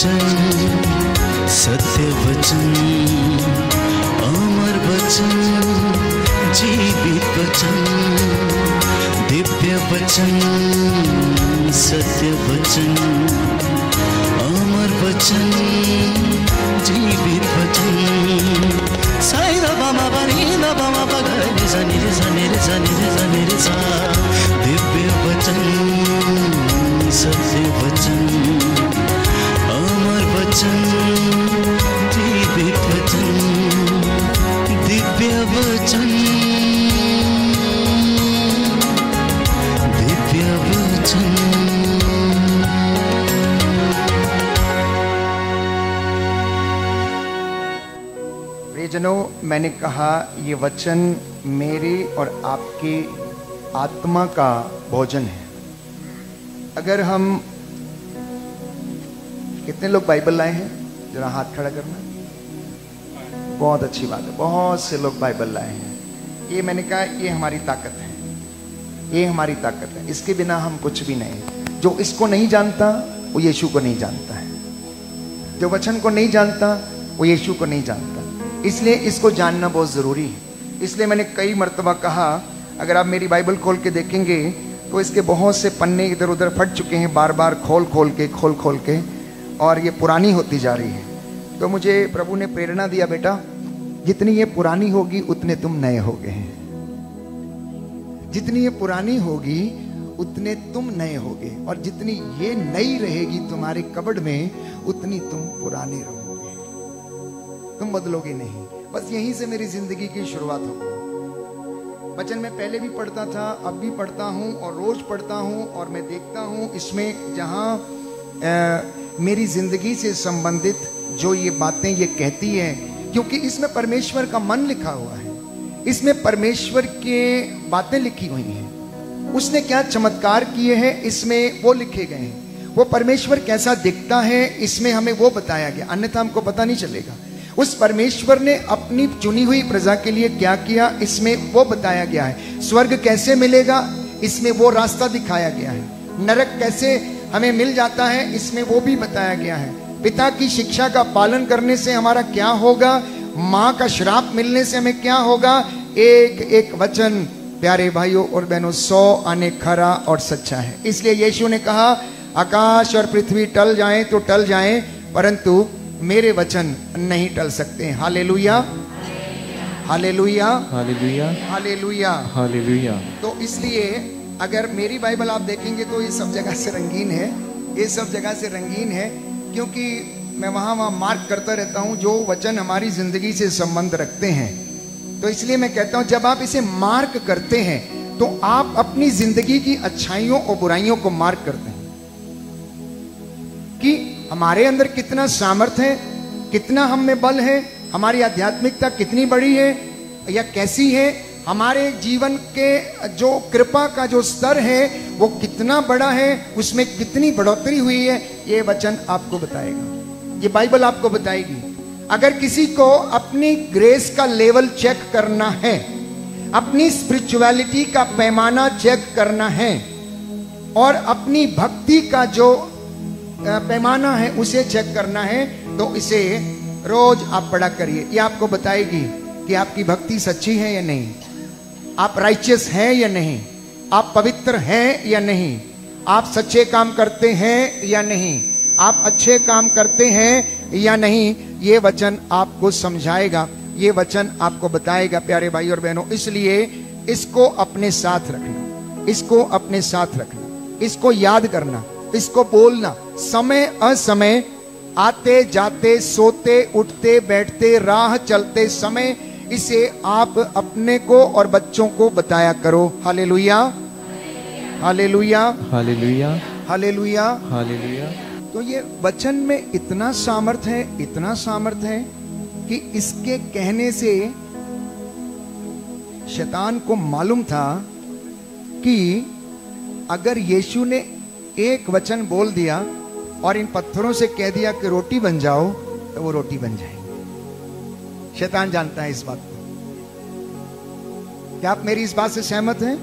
वचन, सत्य वचन, अमर वचन, जीवित वचन, दिव्य वचन, सत्य वचन, अमर वचन, जीवित वचन। साई दा मा पा नी दा मा पा गा रे सा नी रे सा नी रे सा नी रे सा नी रे सा। दिव्य वचन, सत्य वचन, अमर वचन, जीवित वचन, दिव्य वचन, दिव्य वचन। प्रियजनों, मैंने कहा ये वचन मेरी और आपकी आत्मा का भोजन है। अगर हम, कितने लोग बाइबल लाए हैं? जरा हाथ खड़ा करना। बहुत अच्छी बात है, बहुत से लोग बाइबल लाए हैं। ये मैंने कहा ये हमारी ताकत है, ये हमारी ताकत है। इसके बिना हम कुछ भी नहीं। जो इसको नहीं जानता वो यीशु को नहीं जानता है। जो वचन को नहीं जानता वो यीशु को नहीं जानता। इसलिए इसको जानना बहुत ज़रूरी है। इसलिए मैंने कई मर्तबा कहा, अगर आप मेरी बाइबल खोल के देखेंगे तो इसके बहुत से पन्ने इधर उधर फट चुके हैं, बार बार खोल खोल के, और ये पुरानी होती जा रही है। तो मुझे प्रभु ने प्रेरणा दिया, बेटा जितनी ये पुरानी होगी उतने तुम नए होगे। जितनी ये पुरानी होगी उतने तुम नए होगे, और जितनी ये नई रहेगी तुम्हारे कबर्ड में उतनी तुम पुराने रहोगे। तुम बदलोगे नहीं। बस यहीं से मेरी जिंदगी की शुरुआत होगी। वचन मैं पहले भी पढ़ता था, अब भी पढ़ता हूँ और रोज पढ़ता हूँ, और मैं देखता हूँ इसमें जहाँ मेरी जिंदगी से संबंधित जो ये बातें ये कहती है, क्योंकि इसमें परमेश्वर का मन लिखा हुआ है, इसमें परमेश्वर के बातें लिखी हुई हैं। उसने क्या चमत्कार किए हैं इसमें वो लिखे गए हैं। वो परमेश्वर कैसा दिखता है इसमें हमें वो बताया गया, अन्यथा हमको पता नहीं चलेगा। उस परमेश्वर ने अपनी चुनी हुई प्रजा के लिए क्या किया इसमें वो बताया गया है। स्वर्ग कैसे मिलेगा इसमें वो रास्ता दिखाया गया है। नरक कैसे हमें मिल जाता है इसमें वो भी बताया गया है। पिता की शिक्षा का पालन करने से हमारा क्या होगा, माँ का श्राप मिलने से हमें क्या होगा। एक एक वचन प्यारे भाइयों और बहनों 100 आने खरा और सच्चा है। इसलिए यीशु ने कहा आकाश और पृथ्वी टल जाएं तो टल जाएं, परंतु मेरे वचन नहीं टल सकते। हालेलुया, हालेलुया, हालेलुया, हालेलुया, हालेलुया। तो इसलिए अगर मेरी बाइबल आप देखेंगे तो ये सब जगह से रंगीन है, ये सब जगह से रंगीन है, क्योंकि मैं वहाँ मार्क करता रहता हूँ जो वचन हमारी जिंदगी से संबंध रखते हैं। तो इसलिए मैं कहता हूँ जब आप इसे मार्क करते हैं तो आप अपनी जिंदगी की अच्छाइयों और बुराइयों को मार्क करते हैं कि हमारे अंदर कितना सामर्थ्य है, कितना हम में बल है, हमारी आध्यात्मिकता कितनी बड़ी है या कैसी है, हमारे जीवन के जो कृपा का जो स्तर है वो कितना बड़ा है, उसमें कितनी बढ़ोतरी हुई है। ये वचन आपको बताएगा, ये बाइबल आपको बताएगी। अगर किसी को अपनी ग्रेस का लेवल चेक करना है, अपनी स्पिरिचुअलिटी का पैमाना चेक करना है, और अपनी भक्ति का जो पैमाना है उसे चेक करना है, तो इसे रोज आप पढ़ा करिए। ये आपको बताएगी कि आपकी भक्ति सच्ची है या नहीं, आप राइचियस हैं या नहीं, आप पवित्र हैं या नहीं, आप सच्चे काम करते हैं या नहीं, आप अच्छे काम करते हैं या नहीं। ये वचन आपको समझाएगा, ये वचन आपको बताएगा प्यारे भाई और बहनों। इसलिए इसको अपने साथ रखना, इसको अपने साथ रखना, इसको याद करना, इसको बोलना समय असमय, आते जाते, सोते उठते बैठते, राह चलते समय इसे आप अपने को और बच्चों को बताया करो। हालेलुया, हालेलुया, हालेलुया, हालेलुया, हालेलुया। तो ये वचन में इतना सामर्थ्य है, इतना सामर्थ्य है कि इसके कहने से शैतान को मालूम था कि अगर यीशु ने एक वचन बोल दिया और इन पत्थरों से कह दिया कि रोटी बन जाओ, तो वो रोटी बन जाएगी। शैतान जानता है इस बात को। क्या आप मेरी इस बात से सहमत हैं?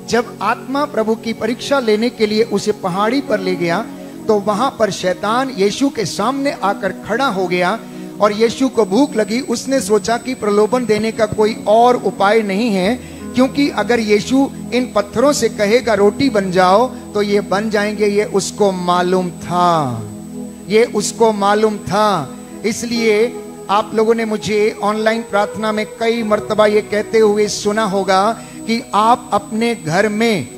जब आत्मा प्रभु की परीक्षा लेने के लिए उसे पहाड़ी पर ले गया तो वहां पर शैतान यीशु के सामने आकर खड़ा हो गया और यीशु को भूख लगी। उसने सोचा कि प्रलोभन देने का कोई और उपाय नहीं है, क्योंकि अगर यीशु इन पत्थरों से कहेगा रोटी बन जाओ तो ये बन जाएंगे। ये उसको मालूम था, ये उसको मालूम था। इसलिए आप लोगों ने मुझे ऑनलाइन प्रार्थना में कई मर्तबा ये कहते हुए सुना होगा कि आप अपने घर में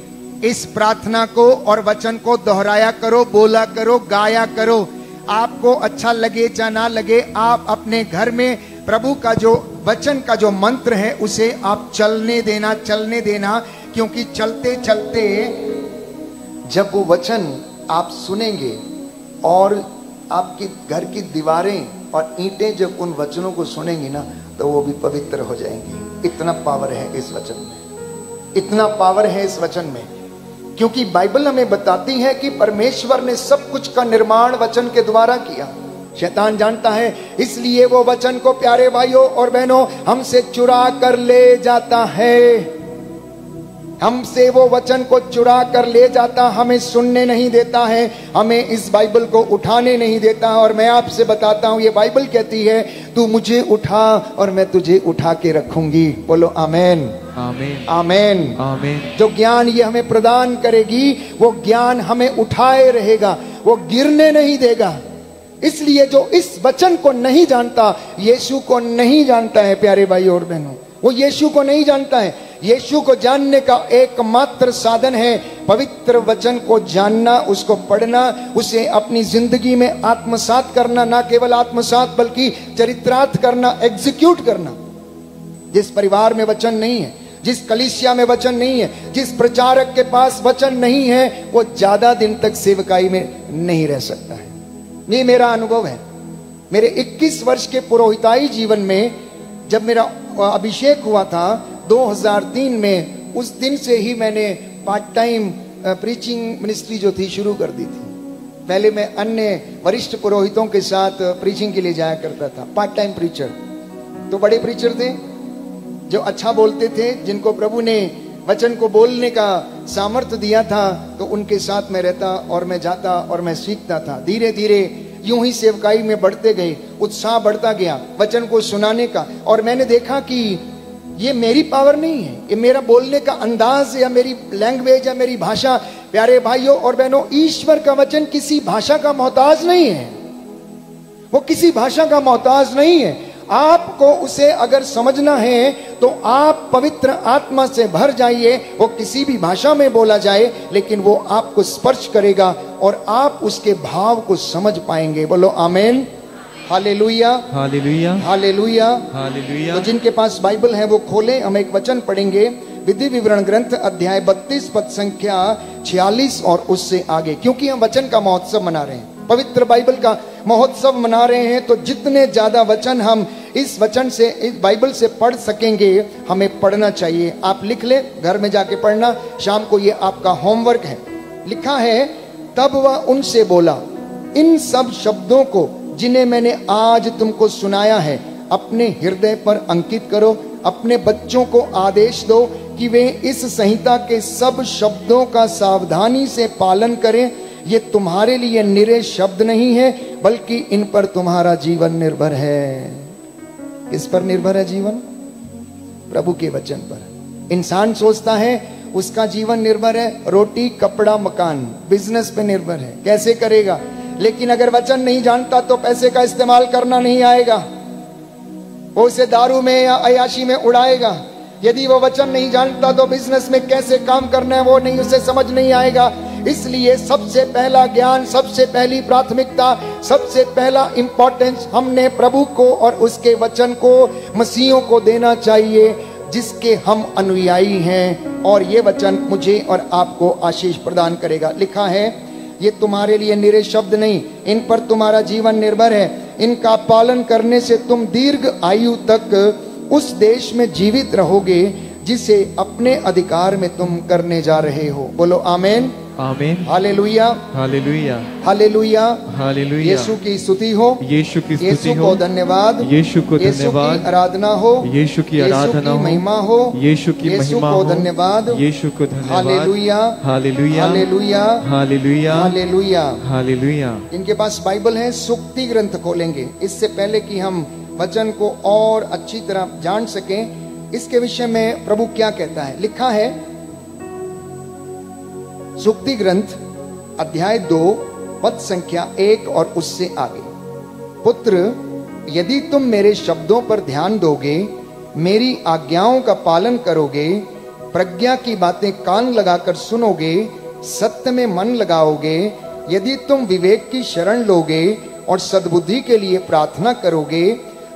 इस प्रार्थना को और वचन को दोहराया करो, बोला करो, गाया करो। आपको अच्छा लगे या ना लगे, आप अपने घर में प्रभु का जो वचन का जो मंत्र है उसे आप चलने देना, क्योंकि चलते चलते जब वो वचन आप सुनेंगे और आपकी घर की दीवारें और ईंटें जब उन वचनों को सुनेंगी ना, तो वो भी पवित्र हो जाएंगी। इतना पावर है इस वचन में, इतना पावर है इस वचन में। क्योंकि बाइबल हमें बताती है कि परमेश्वर ने सब कुछ का निर्माण वचन के द्वारा किया। शैतान जानता है, इसलिए वो वचन को प्यारे भाइयों और बहनों हमसे चुरा कर ले जाता है। हमसे वो वचन को चुरा कर ले जाता, हमें सुनने नहीं देता है, हमें इस बाइबल को उठाने नहीं देता। और मैं आपसे बताता हूं, ये बाइबल कहती है तू मुझे उठा और मैं तुझे उठा के रखूंगी। बोलो आमेन, आमेन, आमेन, आमेन। जो ज्ञान ये हमें प्रदान करेगी, वो ज्ञान हमें उठाए रहेगा, वो गिरने नहीं देगा। इसलिए जो इस वचन को नहीं जानता, यीशु को नहीं जानता है प्यारे भाई और बहनों, वो यीशु को नहीं जानता है। यीशु को जानने का एकमात्र साधन है पवित्र वचन को जानना, उसको पढ़ना, उसे अपनी जिंदगी में आत्मसात करना। ना केवल आत्मसात बल्कि चरित्रार्थ करना, एग्जीक्यूट करना। जिस परिवार में वचन नहीं है, जिस कलीसिया में वचन नहीं है, जिस प्रचारक के पास वचन नहीं है, वो ज्यादा दिन तक सेवकाई में नहीं रह सकता है। ये मेरा अनुभव है। मेरे 21 वर्ष के पुरोहिताई जीवन में जब मेरा अभिषेक हुआ था 2003 में, उस दिन से ही मैंने पार्ट टाइम प्रीचिंग मिनिस्ट्री जो थी शुरू कर दी थी। पहले मैं अन्य वरिष्ठ पुरोहितों के साथ प्रीचिंग के लिए जाया करता था, पार्ट टाइम प्रीचर। तो बड़े प्रीचर थे जो अच्छा बोलते थे, जिनको प्रभु ने वचन को बोलने का सामर्थ्य दिया था, तो उनके साथ मैं रहता और मैं जाता और मैं सीखता था। धीरे धीरे यूं ही सेवकाई में बढ़ते गए, उत्साह बढ़ता गया वचन को सुनाने का। और मैंने देखा कि ये मेरी पावर नहीं है, ये मेरा बोलने का अंदाज या मेरी लैंग्वेज या मेरी भाषा। प्यारे भाइयों और बहनों, ईश्वर का वचन किसी भाषा का मोहताज नहीं है, वो किसी भाषा का मोहताज नहीं है। आपको उसे अगर समझना है तो आप पवित्र आत्मा से भर जाइए। वो किसी भी भाषा में बोला जाए, लेकिन वो आपको स्पर्श करेगा और आप उसके भाव को समझ पाएंगे। बोलो आमेन, हालेलुया, हालेलुया, हालेलुया, हालेलुया। तो जिनके पास बाइबल है वो खोलें, हम एक वचन पढ़ेंगे। विधि विवरण ग्रंथ अध्याय 32 पद संख्या 46 और उससे आगे। क्योंकि हम वचन का महोत्सव मना रहे हैं, पवित्र बाइबल का महोत्सव मना रहे हैं, तो जितने ज्यादा वचन हम इस वचन से, इस बाइबल से पढ़ सकेंगे, हमें पढ़ना चाहिए। आप लिख ले, घर में जाके पढ़ना, शाम को ये आपका होमवर्क है। लिखा है, तब वह उनसे बोला, इन सब शब्दों को जिन्हें मैंने आज तुमको सुनाया है अपने हृदय पर अंकित करो। अपने बच्चों को आदेश दो कि वे इस संहिता के सब शब्दों का सावधानी से पालन करें। ये तुम्हारे लिए निरे शब्द नहीं है, बल्कि इन पर तुम्हारा जीवन निर्भर है। किस पर निर्भर है जीवन? प्रभु के वचन पर। इंसान सोचता है उसका जीवन निर्भर है रोटी, कपड़ा, मकान, बिजनेस पे निर्भर है, कैसे करेगा। लेकिन अगर वचन नहीं जानता तो पैसे का इस्तेमाल करना नहीं आएगा, वो उसे दारू में या अयाशी में उड़ाएगा। यदि वो वचन नहीं जानता तो बिजनेस में कैसे काम करना है वो नहीं, उसे समझ नहीं आएगा। इसलिए सबसे पहला ज्ञान, सबसे पहली प्राथमिकता, सबसे पहला इंपॉर्टेंस हमने प्रभु को और उसके वचन को, मसीहों को देना चाहिए, जिसके हम अनुयायी हैं। और ये वचन मुझे और आपको आशीष प्रदान करेगा। लिखा है, ये तुम्हारे लिए निरे शब्द नहीं, इन पर तुम्हारा जीवन निर्भर है। इनका पालन करने से तुम दीर्घ आयु तक उस देश में जीवित रहोगे जिसे अपने अधिकार में तुम करने जा रहे हो। बोलो आमेन, आमीन। हालेलुया, हालेलुया, हालेलुया, हालेलुया। यीशु की स्तुति हो, यीशु की स्तुति यीशु हो, को धन्यवाद, यीशु को यीशु धन्यवाद, की आराधना हो, यीशु की आराधना हो, महिमा हो, यीशु की यीशु महिमा को हो, धन्यवाद, यीशु को धन्यवाद। हालेलुया, हालेलुया, हालेलुया, हालेलुया, हालेलुया। हालेलुया। इनके पास बाइबल है, सुक्ति ग्रंथ खोलेंगे। इससे पहले कि हम वचन को और अच्छी तरह जान सकें, इसके विषय में प्रभु क्या कहता है। लिखा है सुक्ति ग्रंथ अध्याय 2 पद संख्या 1 और उससे आगे। पुत्र, यदि तुम मेरे शब्दों पर ध्यान दोगे, मेरी आज्ञाओं का पालन करोगे, प्रज्ञा की बातें कान लगाकर सुनोगे, सत्य में मन लगाओगे, यदि तुम विवेक की शरण लोगे और सद्बुद्धि के लिए प्रार्थना करोगे,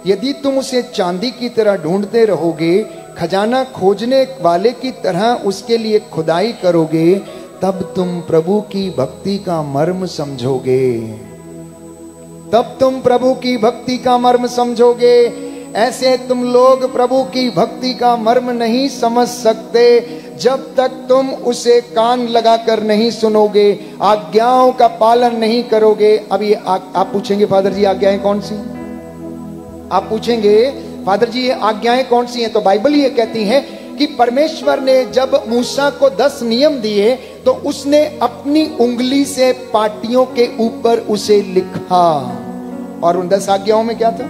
यदि तुम उसे चांदी की तरह ढूंढते रहोगे, खजाना खोजने वाले की तरह उसके लिए खुदाई करोगे, तब तुम प्रभु की भक्ति का मर्म समझोगे। तब तुम प्रभु की भक्ति का मर्म समझोगे। ऐसे तुम लोग प्रभु की भक्ति का मर्म नहीं समझ सकते जब तक तुम उसे कान लगाकर नहीं सुनोगे, आज्ञाओं का पालन नहीं करोगे। अब ये आप पूछेंगे फादर जी आज्ञाएं कौन सी? आप पूछेंगे फादर जी ये आज्ञाएं कौन सी हैं? तो बाइबल ये कहती है कि परमेश्वर ने जब मूसा को 10 नियम दिए तो उसने अपनी उंगली से पाटियों के ऊपर उसे लिखा। और उन 10 आज्ञाओं में क्या था?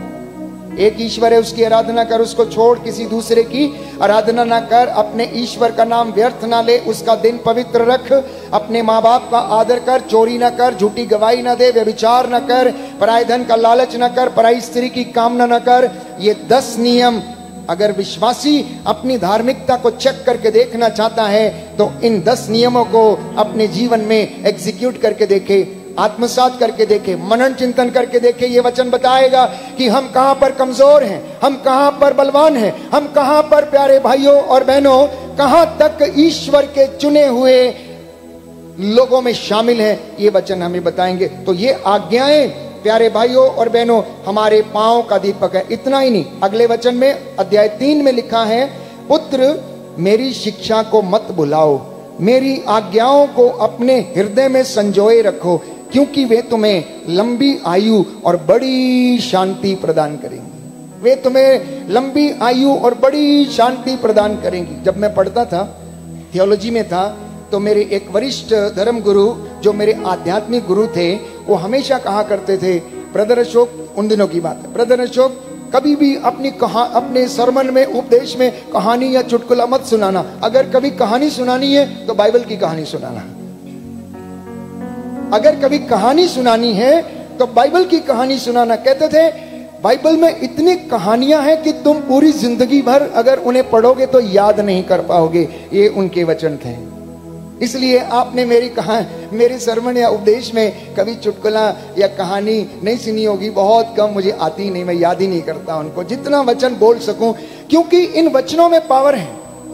एक ईश्वर है, उसकी आराधना कर, उसको छोड़ किसी दूसरे की आराधना ना कर, अपने ईश्वर का नाम व्यर्थ ना ले, उसका दिन पवित्र रख, अपने माँ बाप का आदर कर, चोरी ना कर, झूठी गवाही ना दे, व्यभिचार ना कर, पराय धन का लालच ना कर, पराई स्त्री की कामना ना कर। ये 10 नियम अगर विश्वासी अपनी धार्मिकता को चेक करके देखना चाहता है तो इन 10 नियमों को अपने जीवन में एग्जीक्यूट करके देखे, आत्मसात करके देखे, मनन चिंतन करके देखे। ये वचन बताएगा कि हम कहां पर कमजोर हैं, हम कहां पर बलवान हैं, हम कहां पर प्यारे भाइयों और बहनों कहां तक ईश्वर के चुने हुए लोगों में शामिल हैं। ये वचन हमें बताएंगे। तो ये आज्ञाएं प्यारे भाइयों और बहनों हमारे पांव का दीपक है। इतना ही नहीं, अगले वचन में अध्याय 3 में लिखा है, पुत्र मेरी शिक्षा को मत भुलाओ, मेरी आज्ञाओं को अपने हृदय में संजोए रखो, क्योंकि वे तुम्हें लंबी आयु और बड़ी शांति प्रदान करेंगी। वे तुम्हें लंबी आयु और बड़ी शांति प्रदान करेंगी। जब मैं पढ़ता था, थियोलॉजी में था, तो मेरे एक वरिष्ठ धर्म गुरु जो मेरे आध्यात्मिक गुरु थे, वो हमेशा कहा करते थे, ब्रदर अशोक, उन दिनों की बात है, ब्रदर अशोक कभी भी अपने सरमन में, उपदेश में कहानी या चुटकुला मत सुनाना। अगर कभी कहानी सुनानी है तो बाइबल की कहानी सुनाना। अगर कभी कहानी सुनानी है तो बाइबल की कहानी सुनाना। कहते थे बाइबल में इतनी कहानियां हैं कि तुम पूरी जिंदगी भर अगर उन्हें पढ़ोगे तो याद नहीं कर पाओगे। ये उनके वचन थे। इसलिए आपने मेरे सरमन या उपदेश में कभी चुटकुला या कहानी नहीं सुनी होगी, बहुत कम, मुझे आती नहीं, मैं याद ही नहीं करता उनको, जितना वचन बोल सकूं, क्योंकि इन वचनों में पावर है।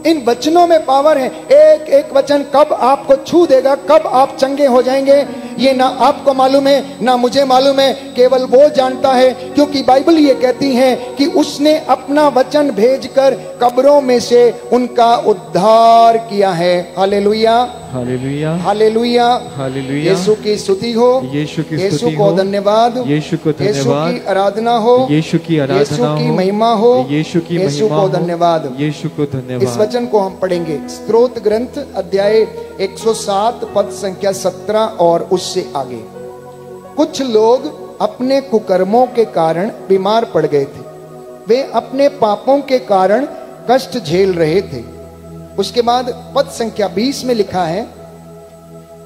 इन वचनों में पावर है। एक एक वचन कब आपको छू देगा, कब आप चंगे हो जाएंगे, ये ना आपको मालूम है ना मुझे मालूम है, केवल वो जानता है। क्योंकि बाइबल ये कहती है कि उसने अपना वचन भेजकर कब्रों में से उनका उद्धार किया है। हालेलुया, हालेलुया, हालेलुया, हालेलुया। यीशु की स्तुति हो, यीशु की यीशु स्तुति को हो, धन्यवाद, यीशु को धन्यवाद, यीशु की आराधना हो, यीशु की आराधना यीशु की हो, महिमा हो, यीशु की यीशु महिमा को हो, धन्यवाद, यीशु को इस धन्यवाद। वचन को हम पढ़ेंगे। स्तोत्र ग्रंथ अध्याय 107 पद संख्या 17 और उससे आगे। कुछ लोग अपने कुकर्मों के कारण बीमार पड़ गए थे, वे अपने पापों के कारण कष्ट झेल रहे थे। उसके बाद पद संख्या 20 में लिखा है,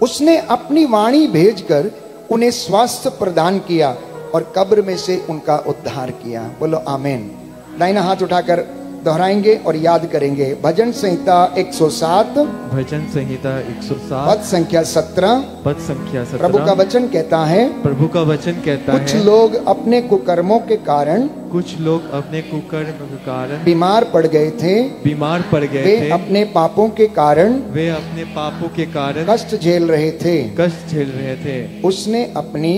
उसने अपनी वाणी भेजकर उन्हें स्वास्थ्य प्रदान किया और कब्र में से उनका उद्धार किया। बोलो आमीन। दाहिना हाथ उठाकर दोहराएंगे और याद करेंगे। भजन संहिता 107, भजन संहिता 107 पद संख्या 17, पद संख्या 17। प्रभु का वचन कहता है, प्रभु का वचन कहता कुछ है, लोग अपने कुकर्मों के कारण कुछ लोग अपने कुकर्म के कारण बीमार पड़ गए थे, बीमार पड़ गए वे थे। अपने पापों के कारण वे अपने पापों के कारण कष्ट झेल रहे थे। कष्ट झेल रहे थे। उसने अपनी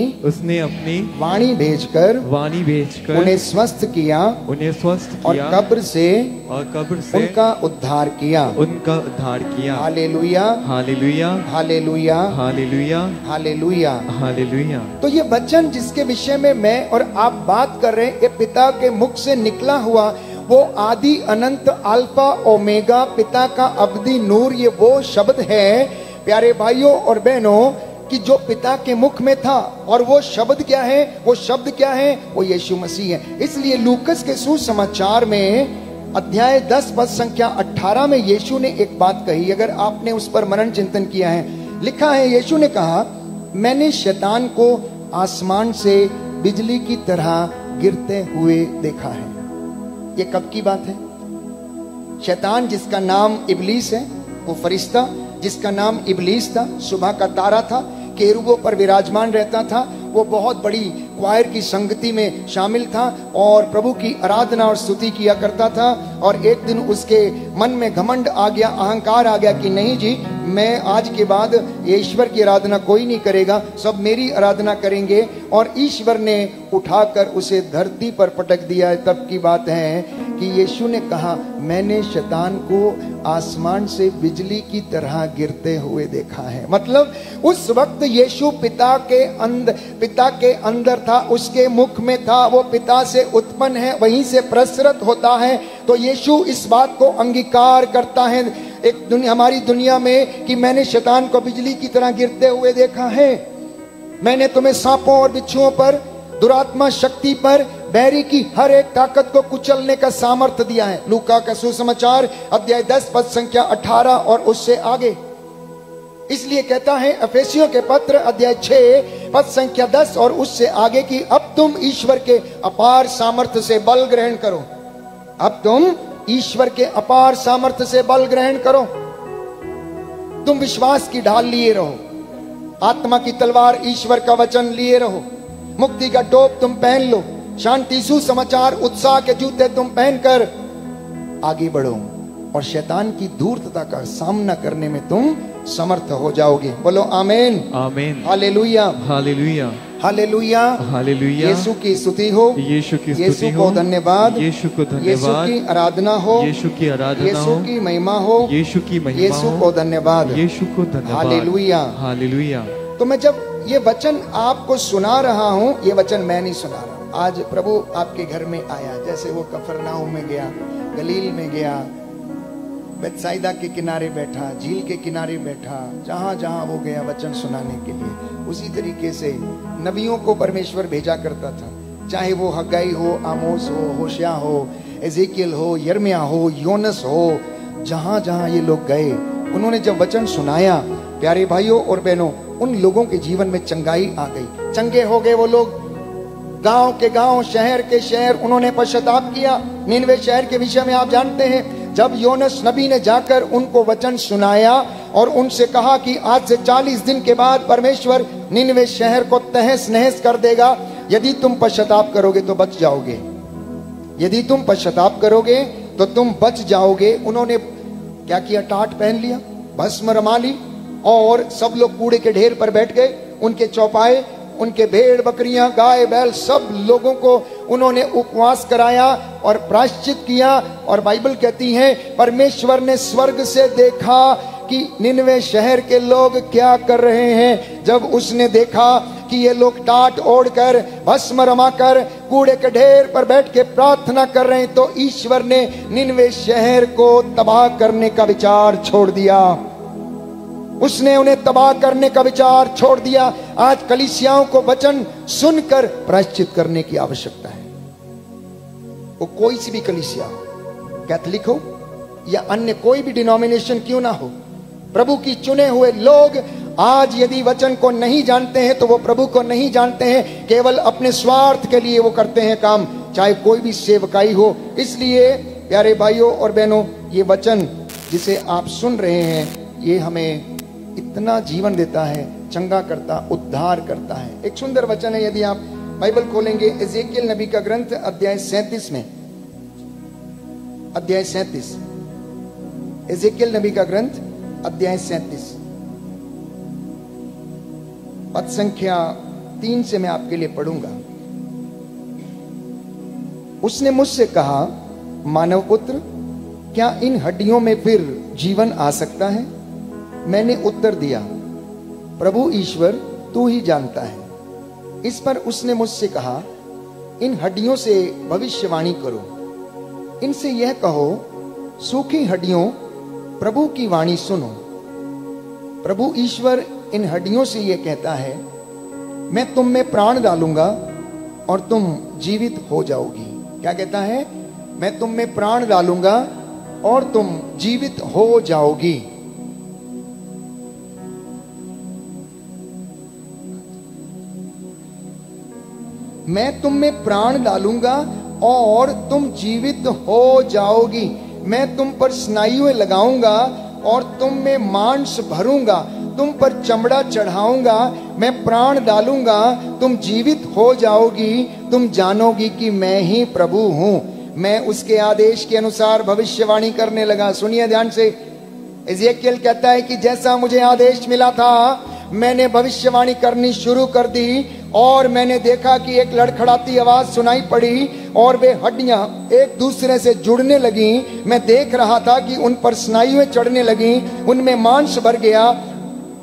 वाणी भेजकर वाणी भेजकर उन्हें स्वस्थ किया उन्हें स्वस्थ और किया कब्र से उनका उद्धार किया। हालेलुया, हालेलुया, हालेलुया, हालेलुया, हालेलुया, हालेलुया। तो ये वचन जिसके विषय में मैं और आप बात कर रहे हैं, ये पिता के मुख से निकला हुआ वो आदि अनंत अल्फा ओमेगा, पिता का अब्दी नूर, ये वो शब्द है प्यारे भाइयों और बहनों कि जो पिता के मुख में था। और वो शब्द क्या है? वो शब्द क्या है? वो यीशु मसीह है। इसलिए लूकस के सुसमाचार में अध्याय 10 पद संख्या 18 में यीशु ने एक बात कही, अगर आपने उस पर मनन चिंतन किया है, लिखा है यीशु ने कहा, मैंने शैतान को आसमान से बिजली की तरह गिरते हुए देखा है। ये कब की बात है? शैतान जिसका नाम इबलीस है, वो फरिश्ता जिसका नाम इबलीस था, सुबह का तारा था, केरूबों पर विराजमान रहता था, वो बहुत बड़ी क्वायर की संगति में शामिल था और प्रभु की आराधना और स्तुति किया करता था। और एक दिन उसके मन में घमंड आ गया, अहंकार आ गया कि नहीं जी, मैं आज के बाद ईश्वर की आराधना कोई नहीं करेगा, सब मेरी आराधना करेंगे। और ईश्वर ने उठाकर उसे धरती पर पटक दिया। तब की बात है कि यीशु ने कहा, मैंने शैतान को आसमान से बिजली की तरह गिरते हुए देखा है। मतलब उस वक्त यीशु पिता के अंदर था, उसके मुख में था, वो पिता से उत्पन्न है, वहीं से प्रसृत होता है। तो यीशु इस बात को अंगीकार करता है एक हमारी दुनिया में कि मैंने शैतान को बिजली की तरह गिरते हुए देखा है। मैंने तुम्हें सांपों और बिच्छुओं पर, दुरात्मा शक्ति पर, बैरी की हर एक ताकत को कुचलने का सामर्थ्य दिया है। लूका का सुसमाचार अध्याय 10 पद संख्या 18 और उससे आगे। इसलिए कहता है एफेसियों के पत्र अध्याय 6 पद संख्या 10 और उससे आगे की, अब तुम ईश्वर के अपार सामर्थ्य से बल ग्रहण करो। अब तुम ईश्वर के अपार सामर्थ्य से बल ग्रहण करो। तुम विश्वास की ढाल लिए रहो, आत्मा की तलवार ईश्वर का वचन लिए रहो, मुक्ति का टोप तुम पहन लो, शांति सुसमाचार उत्साह के जूते तुम पहनकर आगे बढ़ो और शैतान की धूर्तता का सामना करने में तुम समर्थ हो जाओगे। बोलो आमीन, आमीन, हालेलुया, हालेलुया, हालेलुया, हालेलुया। यीशु की स्तुति हो, यीशु की स्तुति यीशु को धन्यवाद, यीशु को धन्यवाद, यीशु की आराधना हो, यीशु की आराधना यीशु हो, की महिमा हो, यीशु की महिमा यीशु हो, को धन्यवाद, यीशु को धन्यवाद, हालेलुया, हालेलुया। तो मैं जब ये वचन आपको सुना रहा हूं, ये वचन मैं नहीं सुना रहा। आज प्रभु आपके घर में आया, जैसे वो कफरनाहूम में गया, गलील में गया, बेतसाइदा के किनारे बैठा, झील के किनारे बैठा, जहां जहां वो गया वचन सुनाने के लिए, उसी तरीके से नबियों को परमेश्वर भेजा करता था। चाहे वो हग्गाई हो, आमोस हो, होशिया हो, एजेकियल हो, यिर्मयाह हो, योनस हो, जहां जहां ये लोग गए, उन्होंने जब वचन सुनाया, प्यारे भाइयों और बहनों, उन लोगों के जीवन में चंगाई आ गई, चंगे हो गए वो लोग। गांव के गांव, शहर के शहर, उन्होंने पश्चाताप किया। निनवे शहर के विषय में आप जानते हैं, जब योनस नबी ने जाकर उनको वचन सुनाया और उनसे कहा कि आज से 40 दिन के बाद परमेश्वर निनवे शहर को तहस नहस कर देगा, यदि तुम पश्चाताप करोगे तो बच जाओगे, यदि तुम पश्चाताप करोगे तो तुम बच जाओगे। उन्होंने क्या किया? टाट पहन लिया, भस्म रमा ली और सब लोग कूड़े के ढेर पर बैठ गए। उनके चौपाए, उनके भेड़ बकरियां, गाय बैल, सब लोगों को उन्होंने उपवास कराया और प्रायश्चित किया। और बाइबल कहती है परमेश्वर ने स्वर्ग से देखा कि निनवे शहर के लोग क्या कर रहे हैं। जब उसने देखा कि ये लोग टाट ओढ़कर, भस्म रमाकर, कूड़े के ढेर पर बैठ के प्रार्थना कर रहे हैं, तो ईश्वर ने निनवे शहर को तबाह करने का विचार छोड़ दिया। उसने उन्हें तबाह करने का विचार छोड़ दिया। आज कलीसियाओं को वचन सुनकर प्रायश्चित करने की आवश्यकता है। वो कोई सी भी कलीसिया हो, कैथोलिक हो या अन्य कोई भी डिनोमिनेशन क्यों ना हो, प्रभु की चुने हुए लोग आज यदि वचन को नहीं जानते हैं तो वो प्रभु को नहीं जानते हैं, केवल अपने स्वार्थ के लिए वो करते हैं काम, चाहे कोई भी सेवकाई हो। इसलिए प्यारे भाइयों और बहनों, ये वचन जिसे आप सुन रहे हैं, ये हमें इतना जीवन देता है, चंगा करता, उद्धार करता है। एक सुंदर वचन है, यदि आप बाइबल खोलेंगे एजेकियल नबी का ग्रंथ अध्याय 37 में, अध्याय 37, एजेकियल नबी का ग्रंथ अध्याय 37 पद संख्या 3 से मैं आपके लिए पढ़ूंगा। उसने मुझसे कहा, मानव पुत्र, क्या इन हड्डियों में फिर जीवन आ सकता है? मैंने उत्तर दिया, प्रभु ईश्वर, तू ही जानता है। इस पर उसने मुझसे कहा, इन हड्डियों से भविष्यवाणी करो, इनसे यह कहो, सूखी हड्डियों, प्रभु की वाणी सुनो। प्रभु ईश्वर इन हड्डियों से यह कहता है, मैं तुम में प्राण डालूंगा और तुम जीवित हो जाओगी। क्या कहता है? मैं तुम में प्राण डालूंगा और तुम जीवित हो जाओगी। मैं तुम में प्राण डालूंगा और तुम जीवित हो जाओगी। मैं तुम पर स्नायुएं लगाऊंगा और तुम में मांस भरूंगा, तुम पर चमड़ा चढ़ाऊंगा। मैं प्राण डालूंगा, तुम जीवित हो जाओगी, तुम जानोगी कि मैं ही प्रभु हूं। मैं उसके आदेश के अनुसार भविष्यवाणी करने लगा। सुनिए ध्यान से, एजेकियल कहता है कि जैसा मुझे आदेश मिला था, मैंने भविष्यवाणी करनी शुरू कर दी और मैंने देखा कि एक लड़खड़ाती आवाज सुनाई पड़ी और वे हड्डियां एक दूसरे से जुड़ने लगी। मैं देख रहा था कि उन पर स्नायुएं चढ़ने लगी, उनमें मांस भर गया,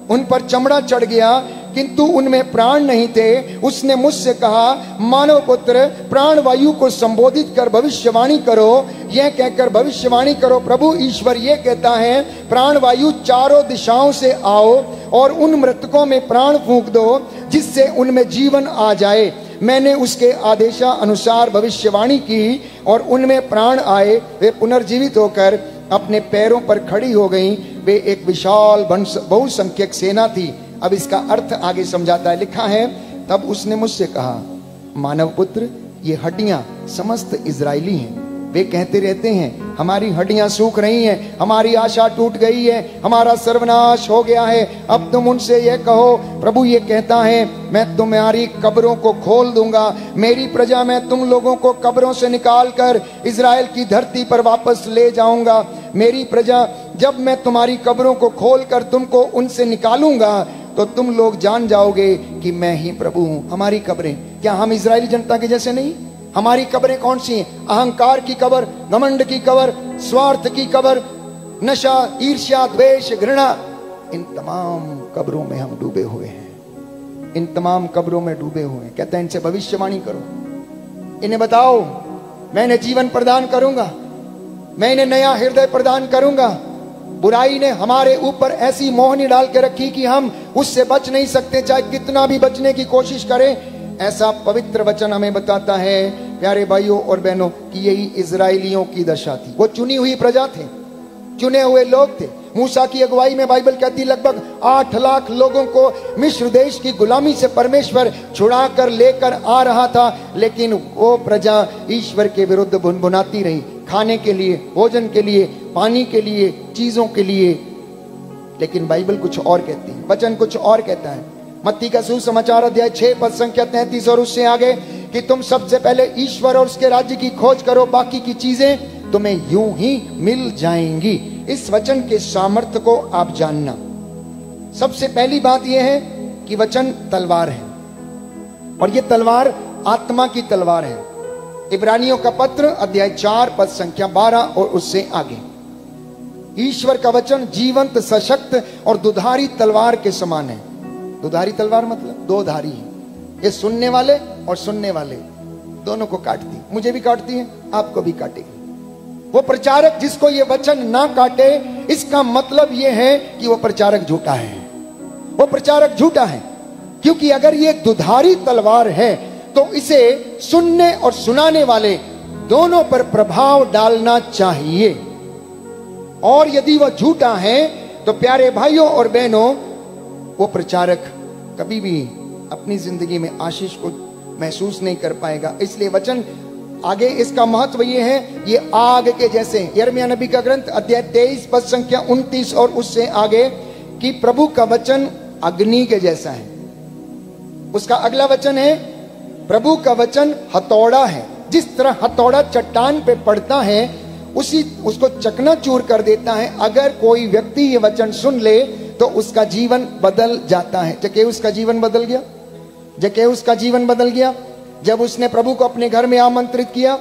उन पर चमड़ा चढ़ गया, किंतु उनमें प्राण नहीं थे। उसने मुझसे कहा, मानव पुत्र, प्राण वायु को संबोधित कर भविष्यवाणी करो। यह कहकर भविष्यवाणी करो, प्रभु ईश्वर ये कहता है, प्राण वायु चारों दिशाओं से आओ और उन मृतकों में प्राण फूंक दो, जिससे उनमें जीवन आ जाए। मैंने उसके आदेशा अनुसार भविष्यवाणी की और उनमें प्राण आए। वे पुनर्जीवित होकर अपने पैरों पर खड़ी हो गईं। वे एक विशाल बहुसंख्यक सेना थी। अब इसका अर्थ आगे समझाता है। लिखा है, तब उसने मुझसे कहा, मानव पुत्र, ये हड्डियां समस्त इजरायली हैं। वे कहते रहते हैं, हमारी हड्डियां सूख रही हैं, हमारी आशा टूट गई है, हमारा सर्वनाश हो गया है। अब तुम उनसे यह कहो, प्रभु ये कहता है, मैं तुम्हारी कब्रों को खोल दूंगा। मेरी प्रजा, मैं तुम लोगों को कब्रों से निकाल कर इजराइल की धरती पर वापस ले जाऊंगा। मेरी प्रजा, जब मैं तुम्हारी कब्रों को खोल कर तुमको उनसे निकालूंगा, तो तुम लोग जान जाओगे कि मैं ही प्रभु हूं। हमारी कब्रें, क्या हम इजरायली जनता के जैसे नहीं? हमारी कब्रें कौन सी हैं? अहंकार की कब्र, घमंड की कब्र, स्वार्थ की कब्र, नशा, ईर्ष्या, द्वेष, घृणा, इन तमाम कब्रों में हम डूबे हुए हैं। इन तमाम कब्रों में डूबे हुए हैं। कहते हैं, इनसे भविष्यवाणी करो, इन्हें बताओ, मैं इन्हें जीवन प्रदान करूंगा, मैं इन्हें नया हृदय प्रदान करूंगा। बुराई ने हमारे ऊपर ऐसी मोहनी डाल के रखी कि हम उससे बच नहीं सकते, चाहे कितना भी बचने की कोशिश करें। ऐसा पवित्र वचन हमें बताता है, प्यारे भाइयों और बहनों, कि यही इजराइलियों की दशा थी। वो चुनी हुई प्रजा थे, चुने हुए लोग थे। मूसा की अगुवाई में बाइबल कहती लगभग 8 लाख लोगों को मिस्र देश की गुलामी से परमेश्वर छुड़ा कर लेकर आ रहा था। लेकिन वो प्रजा ईश्वर के विरुद्ध भुनभुनाती रही, खाने के लिए, भोजन के लिए, पानी के लिए, चीजों के लिए। लेकिन बाइबल कुछ और कहती है, वचन कुछ और कहता है। मत्ती का सुसमाचार अध्याय 6 पद संख्या 33 और उससे आगे, कि तुम सबसे पहले ईश्वर और उसके राज्य की खोज करो, बाकी की चीजें तुम्हें यूं ही मिल जाएंगी। इस वचन के सामर्थ्य को आप जानना। सबसे पहली बात यह है कि वचन तलवार है, और यह तलवार आत्मा की तलवार है। इब्रानियों का पत्र अध्याय 4 पद संख्या 12 और उससे आगे, ईश्वर का वचन जीवंत, सशक्त और दुधारी तलवार के समान है। दुधारी तलवार मतलब दो धारी है। ये सुनने वाले और सुनने वाले दोनों को काटती, मुझे भी काटती है, आपको भी काटेगी। वो प्रचारक जिसको ये वचन ना काटे, इसका मतलब ये है कि वो प्रचारक झूठा है। वो प्रचारक झूठा है, क्योंकि अगर ये दुधारी तलवार है तो इसे सुनने और सुनाने वाले दोनों पर प्रभाव डालना चाहिए। और यदि वह झूठा है तो प्यारे भाइयों और बहनों, वो प्रचारक कभी भी अपनी जिंदगी में आशीष को महसूस नहीं कर पाएगा। इसलिए वचन आगे, इसका महत्व ये है, ये आग के जैसे। यिर्मयाह नबी का ग्रंथ अध्याय 23 पद संख्या 29 और उससे आगे, कि प्रभु का वचन अग्नि के जैसा है। उसका अगला वचन है प्रभु का वचन हथौड़ा है। जिस तरह हथौड़ा चट्टान पे पड़ता है उसको चकनाचूर कर देता है। अगर कोई व्यक्ति ये वचन सुन ले तो उसका जीवन बदल जाता है। जक्कैऊस का जीवन बदल गया। जक्कैऊस का जीवन बदल गया जब उसने प्रभु को अपने घर में आमंत्रित किया।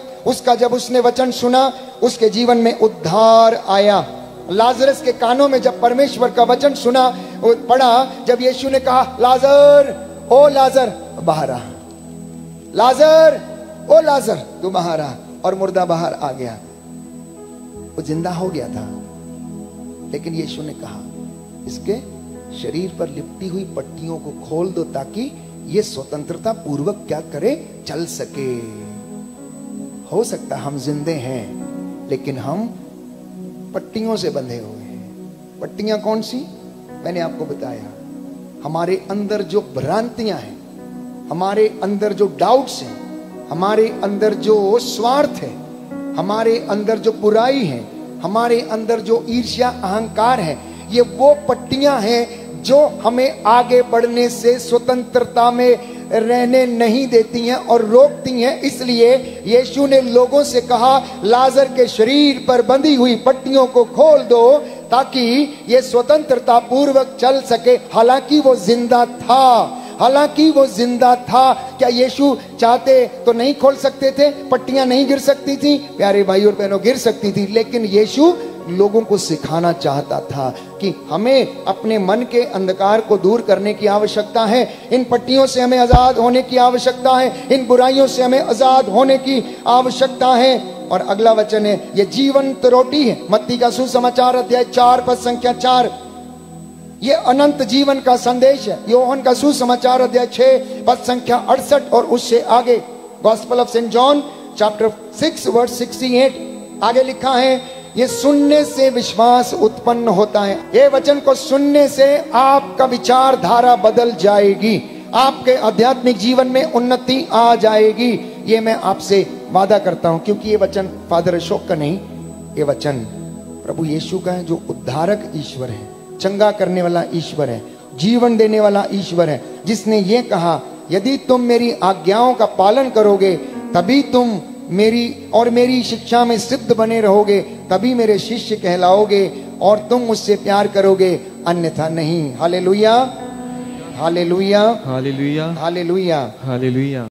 जब उसने वचन सुना उसके जीवन में उद्धार आया। लाजरस के कानों में जब परमेश्वर का वचन सुना पड़ा, जब यीशु ने कहा लाजर ओ लाजर बाहर आ, लाजर ओ लाजर तू बाहर आ, और मुर्दा बाहर आ गया। वो जिंदा हो गया था, लेकिन यीशु ने कहा इसके शरीर पर लिपटी हुई पट्टियों को खोल दो ताकि ये स्वतंत्रता पूर्वक क्या करे, चल सके। हो सकता हम जिंदे हैं लेकिन हम पट्टियों से बंधे हुए हैं। पट्टियां कौन सी? मैंने आपको बताया, हमारे अंदर जो भ्रांतियां हैं, हमारे अंदर जो डाउट्स हैं, हमारे अंदर जो स्वार्थ है, हमारे अंदर जो बुराई है, हमारे अंदर जो ईर्ष्या अहंकार है, ये वो पट्टियां हैं जो हमें आगे बढ़ने से, स्वतंत्रता में रहने नहीं देती हैं और रोकती हैं। इसलिए यीशु ने लोगों से कहा लाजर के शरीर पर बंधी हुई पट्टियों को खोल दो ताकि ये स्वतंत्रता पूर्वक चल सके। हालांकि वो जिंदा था, हालांकि वो जिंदा था। क्या यीशु चाहते तो नहीं खोल सकते थे? पट्टियां नहीं गिर सकती थी? प्यारे भाई और बहनों, गिर सकती थी, लेकिन यीशु लोगों को सिखाना चाहता था कि हमें अपने मन के अंधकार को दूर करने की आवश्यकता है। इन पट्टियों से हमें आजाद होने की आवश्यकता है, इन बुराइयों से हमें आजाद होने की आवश्यकता है। और अगला वचन है, ये जीवंत रोटी है। मत्ती का सुसमाचार अध्याय 4 पद संख्या 4, ये अनंत जीवन का संदेश है। योहन का सुसमाचार अध्याय 6 पद संख्या 68 और उससे आगे, gospel of Saint John chapter 6 verse 68, आगे लिखा है ये सुनने से विश्वास उत्पन्न होता है। ये वचन को सुनने से आपका विचारधारा बदल जाएगी, आपके आध्यात्मिक जीवन में उन्नति आ जाएगी। ये मैं आपसे वादा करता हूं, क्योंकि ये वचन फादर अशोक का नहीं, ये वचन प्रभु यीशु का है, जो उद्धारक ईश्वर है, चंगा करने वाला ईश्वर है, जीवन देने वाला ईश्वर है, जिसने ये कहा यदि तुम मेरी आज्ञाओं का पालन करोगे तभी तुम मेरी शिक्षा में सिद्ध बने रहोगे, तभी मेरे शिष्य कहलाओगे और तुम मुझसे प्यार करोगे, अन्यथा नहीं। हालेलुया, हालेलुया, हालेलुया, हालेलुया, हालेलुया।